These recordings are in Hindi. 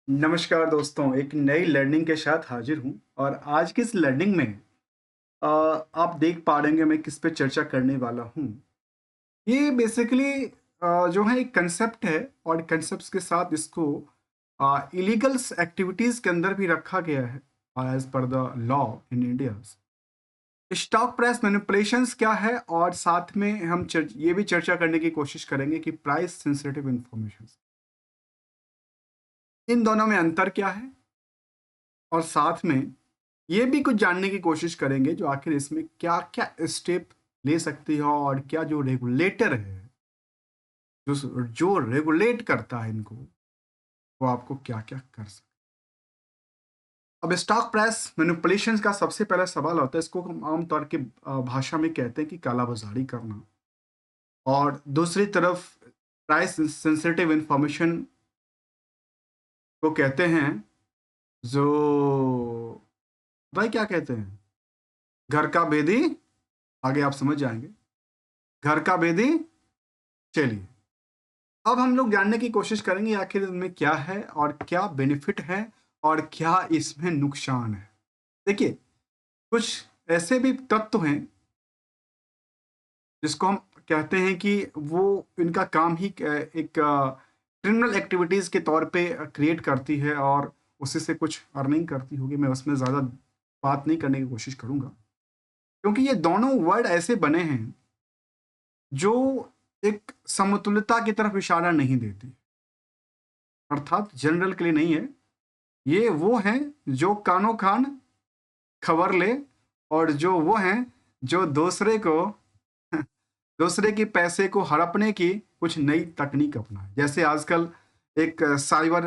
नमस्कार दोस्तों, एक नई लर्निंग के साथ हाजिर हूँ और आज की इस लर्निंग में आप देख पा रहे हैं मैं किस पे चर्चा करने वाला हूँ। ये बेसिकली जो है एक कंसेप्ट है और कंसेप्ट्स के साथ इसको इलीगल्स एक्टिविटीज़ के अंदर भी रखा गया है as per the law in India. Stock price manipulations क्या है और साथ में हम ये भी चर्चा करने की कोशिश करेंगे कि प्राइस सेंसिटिव इन्फॉर्मेशन इन दोनों में अंतर क्या है और साथ में ये भी कुछ जानने की कोशिश करेंगे जो आखिर इसमें क्या-क्या स्टेप ले सकती है और क्या जो रेगुलेटर है, जो रेगुलेट करता है इनको, वो आपको क्या-क्या कर सकता है। अब स्टॉक प्राइस मैनिपुलेशंस का सबसे पहला सवाल होता है, इसको हम आम तौर के भाषा में कहते हैं कि कालाबाज़ारी करना और दूसरी तरफ प्राइस सेंसिटिव इन्फॉर्मेशन को कहते हैं जो भाई क्या कहते हैं? घर का भेदी आगे आप समझ जाएँगे। घर का भेदी चलिए अब हम लोग जानने की कोशिश करेंगे आखिर इसमें क्या है और क्या बेनिफिट है और क्या इसमें नुकसान है। देखिए, कुछ ऐसे भी तत्व हैं जिसको हम कहते हैं कि वो इनका काम ही एक क्रिमिनल एक्टिविटीज़ के तौर पे क्रिएट करती है और उसी से कुछ अर्निंग करती होगी। मैं उसमें ज़्यादा बात नहीं करने की कोशिश करूँगा, क्योंकि ये दोनों वर्ड ऐसे बने हैं जो एक समतुल्यता की तरफ इशारा नहीं देती, अर्थात जनरल के लिए नहीं है। ये वो हैं जो कानो खान खबर ले और जो वो हैं जो दूसरे को दूसरे के पैसे को हड़पने की कुछ नई तकनीक अपनाए। जैसे आजकल एक साइबर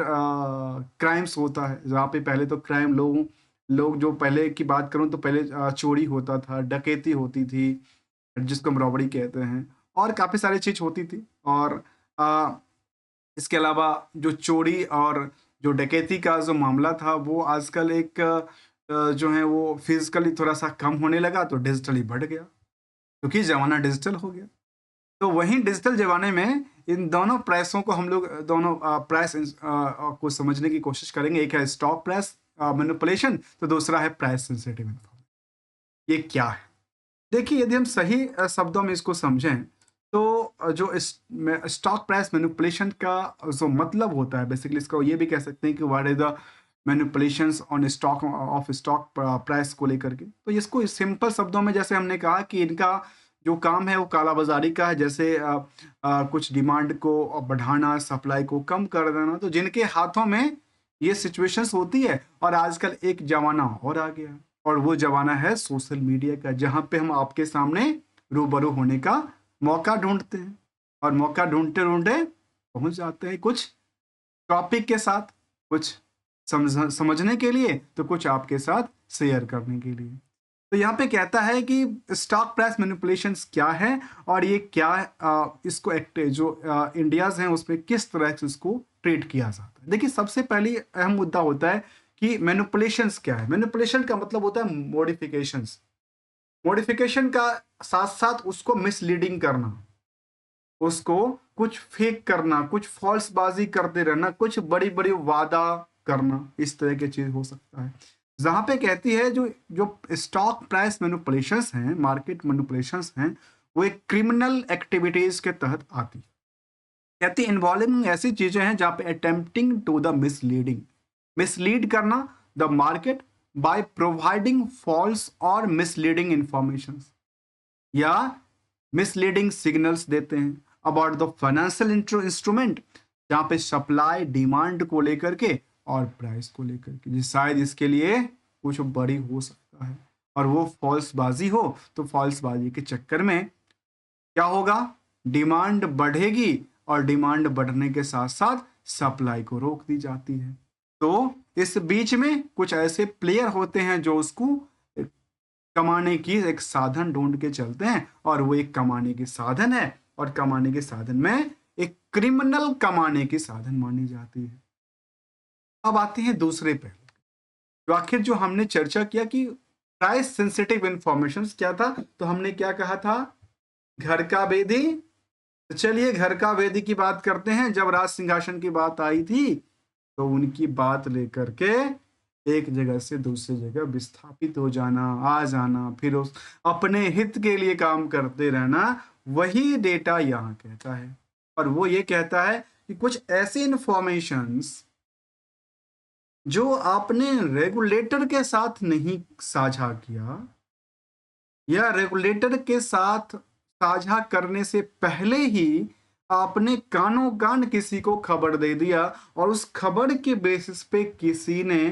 क्राइम्स होता है, जहाँ पे पहले तो क्राइम लोग जो पहले की बात करूँ तो पहले चोरी होता था, डकैती होती थी, जिसको हम रॉबरी कहते हैं और काफ़ी सारी चीज़ होती थी और अ, इसके अलावा जो चोरी और जो डकैती का जो मामला था वो आजकल एक जो है वो फिज़िकली थोड़ा-सा कम होने लगा तो डिजिटली बढ़ गया, क्योंकि ज़माना डिजिटल हो गया। तो वहीं डिजिटल ज़माने में इन दोनों प्राइसों को हम लोग दोनों को समझने की कोशिश करेंगे। एक है स्टॉक प्राइस मैनिपुलेशन, तो दूसरा है प्राइस सेंसिटिव इन्फॉर्मेशन। ये क्या है? देखिए, यदि हम सही शब्दों में इसको समझें, तो जो स्टॉक प्राइस मैनिपुलेशन का जो मतलब होता है, बेसिकली इसको ये भी कह सकते हैं कि what is the manipulations on stock of stock price को लेकर के। तो इसको सिंपल शब्दों में जैसे हमने कहा कि इनका जो काम है वो कालाबाज़ारी का है, जैसे कुछ डिमांड को बढ़ाना, सप्लाई को कम कर देना, तो जिनके हाथों में ये सिचुएशंस होती है और आजकल एक ज़माना और आ गया है। और वो ज़माना है सोशल मीडिया का, जहाँ पे हम आपके सामने रूबरू होने का मौका ढूँढते हैं और मौका ढूँढते-ढूँढते पहुँच जाते हैं कुछ टॉपिक के साथ, कुछ समझने के लिए, तो कुछ आपके साथ शेयर करने के लिए। तो यहाँ पे कहता है कि स्टॉक प्राइस मैनिपुलेशंस क्या है और ये क्या इसको जो इंडियाज़ हैं उसमें किस तरह से इसको ट्रीट किया जाता है। देखिए, सबसे पहली अहम मुद्दा होता है कि मैनिपुलेशंस क्या है? मैनिपुलेशन का मतलब होता है मॉडिफिकेशंस। मॉडिफिकेशन का साथ-साथ उसको मिसलीडिंग करना, उसको कुछ फेक करना, कुछ फ़ॉल्सबाज़ी करते रहना, कुछ बड़ी-बड़ी वादा करना, इस तरह की चीज़ हो सकता है। जहाँ पे कहती है जो जो स्टॉक प्राइस मैनिपुलेशंस हैं, मार्केट मैनिपुलेशंस हैं, वो एक क्रिमिनल एक्टिविटीज़ के तहत आती है। कहती है इन्वॉल्विंग ऐसी चीज़ें हैं जहाँ पे attempting to the misleading, mislead करना the market by providing false और मिसलीडिंग इन्फॉर्मेशंस या मिसलीडिंग सिग्नल्स देते हैं अबाउट द फाइनेंशियल इंस्ट्रूमेंट, जहाँ पे सप्लाई डिमांड को लेकर के और प्राइस को लेकर के, शायद इसके लिए कुछ बड़ी हो सकता है और वो फॉल्स बाजी हो, तो फॉल्स बाजी के चक्कर में क्या होगा, डिमांड बढ़ेगी और डिमांड बढ़ने के साथ साथ सप्लाई को रोक दी जाती है। तो इस बीच में कुछ ऐसे प्लेयर होते हैं जो उसको कमाने की एक साधन ढूंढ के चलते हैं और वो एक कमाने की साधन है और कमाने के साधन में एक क्रिमिनल कमाने की साधन मानी जाती है। अब आते हैं दूसरे पहलू, तो आखिर जो हमने चर्चा किया कि प्राइस सेंसिटिव इंफॉर्मेशन क्या था, तो हमने क्या कहा था, घर का बेदी। तो चलिए घर का वेदी की बात करते हैं। जब राज सिंहासन की बात आई थी तो उनकी बात लेकर के एक जगह से दूसरी जगह विस्थापित हो जाना, आ जाना, फिर उस अपने हित के लिए काम करते रहना, वही डेटा यहाँ कहता है। और वो ये कहता है कि कुछ ऐसी इंफॉर्मेशंस जो आपने रेगुलेटर के साथ नहीं साझा किया या रेगुलेटर के साथ साझा करने से पहले ही आपने कानो कान किसी को खबर दे दिया और उस खबर के बेसिस पे किसी ने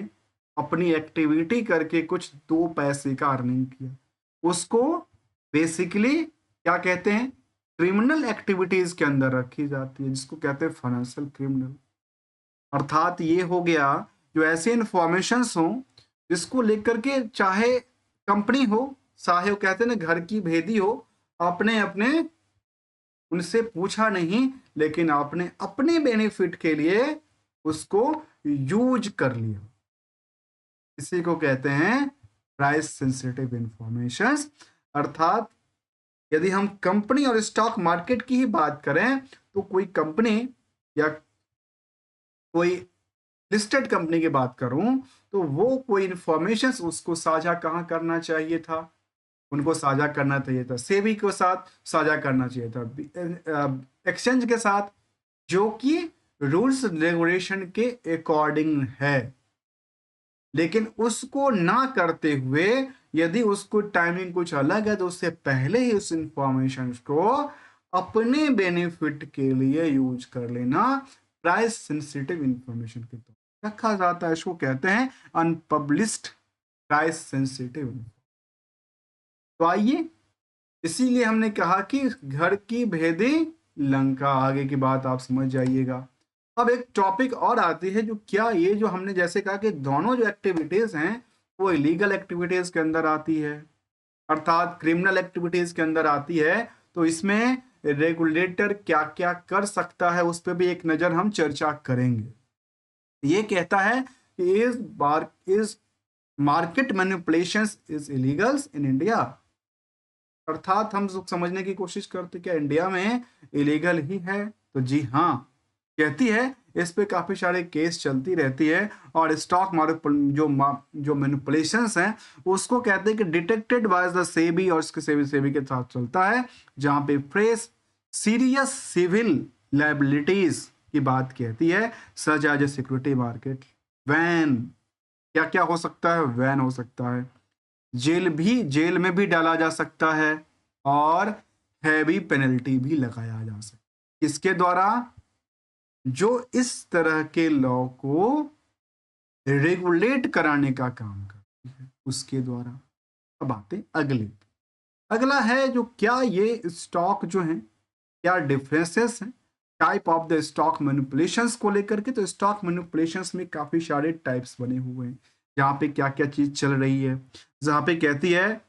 अपनी एक्टिविटी करके कुछ 2 पैसे का अर्निंग किया, उसको बेसिकली क्या कहते हैं, क्रिमिनल एक्टिविटीज के अंदर रखी जाती है, जिसको कहते हैं फाइनेंशियल क्रिमिनल। अर्थात ये हो गया जो ऐसे इंफॉर्मेशंस हो जिसको लेकर के चाहे कंपनी हो, चाहे वो कहते हैं ना घर की भेदी हो, आपने अपने उनसे पूछा नहीं, लेकिन आपने अपने बेनिफिट के लिए उसको यूज कर लिया। इसी को कहते हैं प्राइस सेंसिटिव इंफॉर्मेशन। अर्थात यदि हम कंपनी और स्टॉक मार्केट की ही बात करें तो कोई कंपनी या कोई लिस्टेड कंपनी की बात करूं तो वो कोई इंफॉर्मेशन उसको साझा कहाँ करना चाहिए था, उनको साझा करना चाहिए था सेबी के साथ, साझा करना चाहिए था एक्सचेंज के साथ, जो कि रूल्स रेगुलेशन के अकॉर्डिंग है। लेकिन उसको ना करते हुए यदि उसको टाइमिंग कुछ अलग है तो उससे पहले ही उस इंफॉर्मेशन को अपने बेनिफिट के लिए यूज कर लेना प्राइस सेंसिटिव इंफॉर्मेशन के तौर पर रखा जाता है। इसको कहते हैं अनपब्लिश्ड प्राइस सेंसिटिव। तो आइए, इसीलिए हमने कहा कि घर की भेदी लंका, आगे की बात आप समझ जाइएगा। अब एक टॉपिक और आती है जो क्या ये जो हमने जैसे कहा कि दोनों जो एक्टिविटीज हैं वो इलीगल एक्टिविटीज के अंदर आती है, अर्थात क्रिमिनल एक्टिविटीज के अंदर आती है। तो इसमें रेगुलेटर क्या क्या कर सकता है उस पर भी एक नजर हम चर्चा करेंगे। ये कहता है कि is market manipulations is illegals in India. अर्थात हम समझने की कोशिश करते क्या इंडिया में इलीगल ही है? तो जी हाँ, कहती है। इस पे काफी सारे केस चलती रहती है और स्टॉक मार्केट जो मैनिपुलेशंस हैं उसको कहते हैं कि डिटेक्टेड बाय द सेबी, और इसके सेबी के साथ चलता है, जहां पे फ्रेश सीरियस सिविल लायबिलिटीज की बात कहती है, such as a security market van. क्या क्या हो सकता है? वैन हो सकता है, जेल में भी डाला जा सकता है और हैवी पेनल्टी भी लगाया जा सकता है। किसके द्वारा? जो इस तरह के लॉ को रेगुलेट कराने का काम करती है उसके द्वारा। अब आते अगले, अगला है जो क्या ये स्टॉक जो है क्या डिफरेंसेस हैं type of the stock manipulations को लेकर के। तो स्टॉक मैनिपुलेशंस में काफी सारे टाइप्स बने हुए हैं, यहाँ पे क्या क्या चीज चल रही है। जहाँ पे कहती है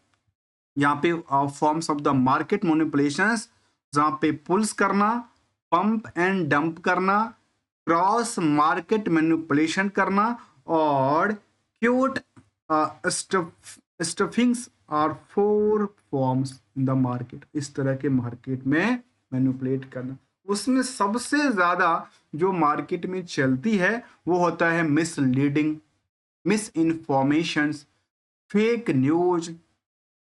यहाँ पे forms of the market manipulations, जहाँ पे पुल्स करना, पंप एंड डंप करना, क्रॉस मार्केट मैनिपुलेशन करना और quote stuffings are 4 forms in the market. इस तरह के मार्केट में मैनिपुलेट करना। उसमें सबसे ज्यादा जो मार्केट में चलती है वो होता है misleading, miss information, fake news,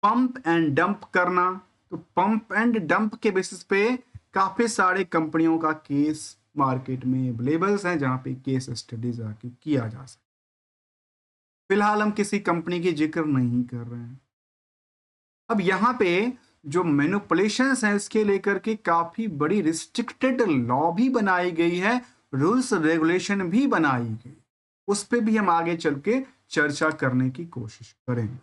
pump and dump करना। तो पंप एंड डंप के बेसिस पे काफी सारे कंपनियों का केस मार्केट में अवेलेबल्स हैं, जहां पे केस स्टडीज आके किया जा सकता। फिलहाल हम किसी कंपनी की जिक्र नहीं कर रहे हैं। अब यहाँ पे जो मैनिपुलेशंस हैं इसके लेकर के काफी बड़ी रिस्ट्रिक्टेड लॉ भी बनाई गई है, रूल्स रेगुलेशन भी बनाई गई, उस पर भी हम आगे चल के चर्चा करने की कोशिश करेंगे।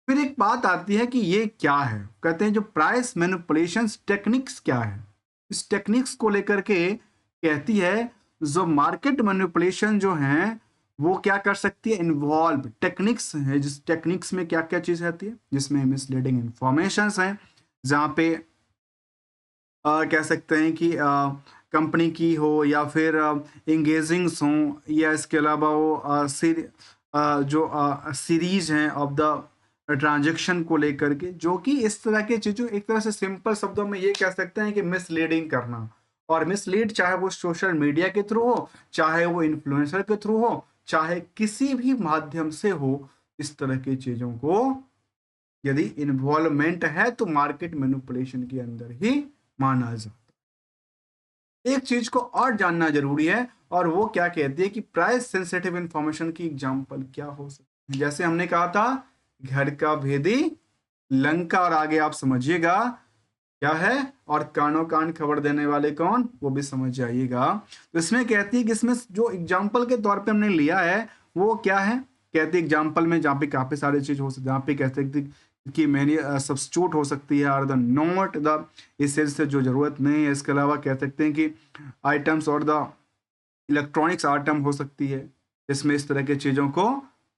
फिर एक बात आती है कि ये क्या है, कहते हैं जो प्राइस मैनिपुलेशन टेक्निक्स क्या है। इस टेक्निक्स को लेकर के कहती है जो मार्केट मैनिपुलेशन जो है वो क्या कर सकती है, इन्वॉल्व टेक्निक्स है, जिस टेक्निक्स में क्या क्या चीज आती है, जिसमें मिसलीडिंग इंफॉर्मेशन है, जहाँ पे कह सकते हैं कि कंपनी की हो या फिर इंगेजिंग्स हो, या इसके अलावा वो जो सीरीज हैं ऑफ द ट्रांजेक्शन को लेकर के, जो कि इस तरह की चीजों, एक तरह से सिंपल शब्दों में ये कह सकते हैं कि मिसलीडिंग करना और मिसलीड चाहे वो सोशल मीडिया के थ्रू हो, चाहे वो इन्फ्लुएंसर के थ्रू हो, चाहे किसी भी माध्यम से हो, इस तरह की चीज़ों को यदि इन्वॉल्वमेंट है तो मार्केट मैनिपुलेशन के अंदर ही माना जाता है। एक चीज को और जानना जरूरी है, और वो क्या कहती है कि प्राइस सेंसिटिव इंफॉर्मेशन की एग्जांपल क्या हो सकती है। जैसे हमने कहा था, घर का भेदी लंका, और आगे आप समझिएगा क्या है, और कानो कान खबर देने वाले कौन, वो भी समझ जाइएगा। तो इसमें कहती है कि इसमें जो एग्जाम्पल के तौर पे हमने लिया है वो क्या है, कहती है एग्जाम्पल में जहाँ पे काफी सारी चीज हो सकती है, जहाँ पे कहते हैं कि मैंने सब्स्टिट्यूट हो सकती है, और द नॉट द इसेंस से जो जरूरत नहीं है। इसके अलावा कह सकते हैं कि आइटम्स और द इलेक्ट्रॉनिक्स आइटम हो सकती है, इसमें इस तरह की चीजों को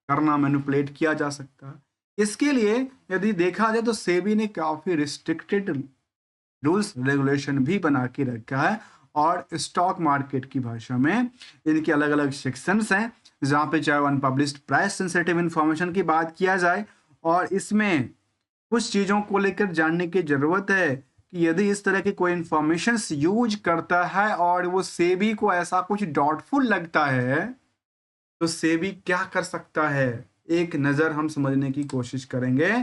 करना, मैनिपुलेट किया जा सकता है। इसके लिए यदि देखा जाए तो सेबी ने काफी रिस्ट्रिक्टेड रूल्स रेगुलेशन भी बना के रखा है, और स्टॉक मार्केट की भाषा में इनके अलग अलग सेक्शंस हैं, जहाँ पे चाहे अनपब्लिश्ड प्राइस सेंसिटिव इंफॉर्मेशन की बात किया जाए, और इसमें कुछ चीज़ों को लेकर जानने की ज़रूरत है कि यदि इस तरह की कोई इंफॉर्मेशन यूज करता है और वो सेबी को ऐसा कुछ डाउटफुल लगता है, तो सेबी क्या कर सकता है, एक नज़र हम समझने की कोशिश करेंगे।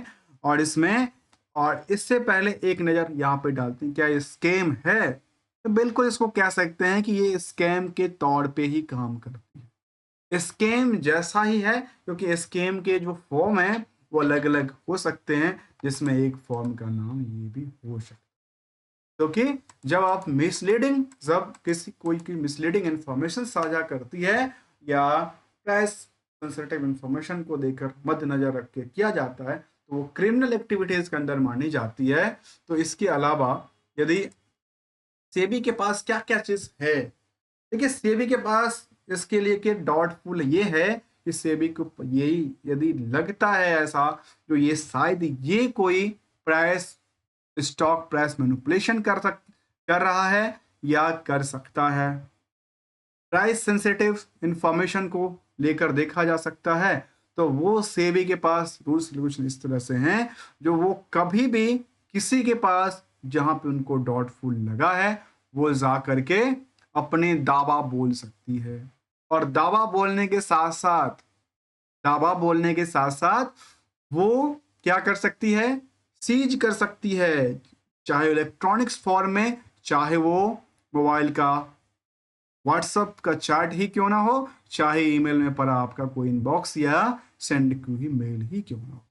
और इसमें, और इससे पहले एक नज़र यहाँ पे डालते हैं, क्या ये स्कैम है, तो बिल्कुल इसको कह सकते हैं कि ये स्कैम के तौर पे ही काम करती है, स्कैम जैसा ही है, क्योंकि स्कैम के जो फॉर्म है वो अलग अलग हो सकते हैं, जिसमें एक फॉर्म का नाम ये भी हो सकता है। क्योंकि जब किसी कोई की मिसलीडिंग इंफॉर्मेशन साझा करती है, या प्राइस सेंसिटिव इंफॉर्मेशन को देकर मद्देनजर रख के किया जाता है, तो वो क्रिमिनल एक्टिविटीज के अंदर मानी जाती है। तो इसके अलावा यदि सेबी के पास क्या क्या चीज है, देखिए सेबी के पास इसके लिए कि डाउटफुल ये है कि सेबी को यही यदि लगता है ऐसा, जो ये शायद ये कोई प्राइस स्टॉक प्राइस मैनिपुलेशन कर रहा है या कर सकता है, प्राइस सेंसिटिव इंफॉर्मेशन को लेकर देखा जा सकता है, तो वो सेबी के पास रूल्स रेगुलेशन इस तरह से हैं, जो वो कभी भी किसी के पास जहां पे उनको डाउटफुल लगा है, वो जा करके अपने दावा बोल सकती है। और दावा बोलने के साथ साथ वो क्या कर सकती है, सीज कर सकती है, चाहे इलेक्ट्रॉनिक्स फॉर्म में, चाहे वो मोबाइल का व्हाट्सएप का चैट ही क्यों ना हो, चाहे ईमेल में पड़ा आपका कोई इनबॉक्स या सेंड की हुई मेल ही क्यों ना हो,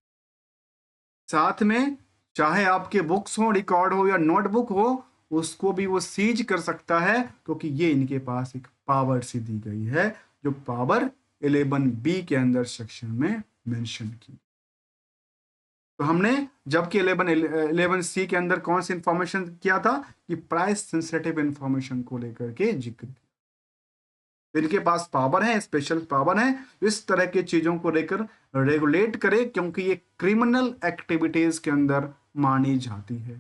साथ में चाहे आपके बुक्स हो, रिकॉर्ड हो या नोटबुक हो, उसको भी वो सीज कर सकता है, क्योंकि ये इनके पास एक पावर सी दी गई है, जो पावर 11B के अंदर सेक्शन में मेंशन की। तो हमने जबकि 11C के अंदर कौन सी इंफॉर्मेशन किया था, कि प्राइस सेंसिटिव इंफॉर्मेशन को लेकर के जिक्र किया। इनके पास पावर है, स्पेशल पावर है, इस तरह की चीजों को लेकर रेगुलेट करे, क्योंकि ये क्रिमिनल एक्टिविटीज के अंदर मानी जाती है।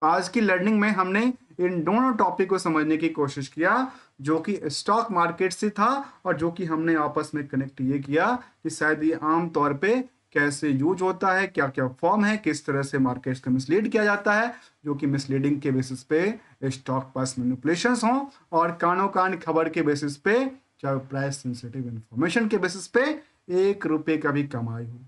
आज की लर्निंग में हमने इन दोनों टॉपिक को समझने की कोशिश किया, जो कि स्टॉक मार्केट से था, और जो कि हमने आपस में कनेक्ट ये किया कि शायद ये आम तौर पे कैसे यूज होता है, क्या क्या फॉर्म है, किस तरह से मार्केट्स को मिसलीड किया जाता है, जो कि मिसलीडिंग के बेसिस पे स्टॉक प्राइस मैनिपुलेशंस हों, और कानो कान खबर के बेसिस पे, चाहे प्राइस सेंसिटिव इंफॉर्मेशन के बेसिस पे 1 रुपए का भी कमाई हो।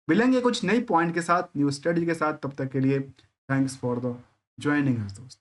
मिलेंगे कुछ नई पॉइंट के साथ, न्यू स्टडी के साथ, तब तक के लिए thanks for the joining us दोस्त।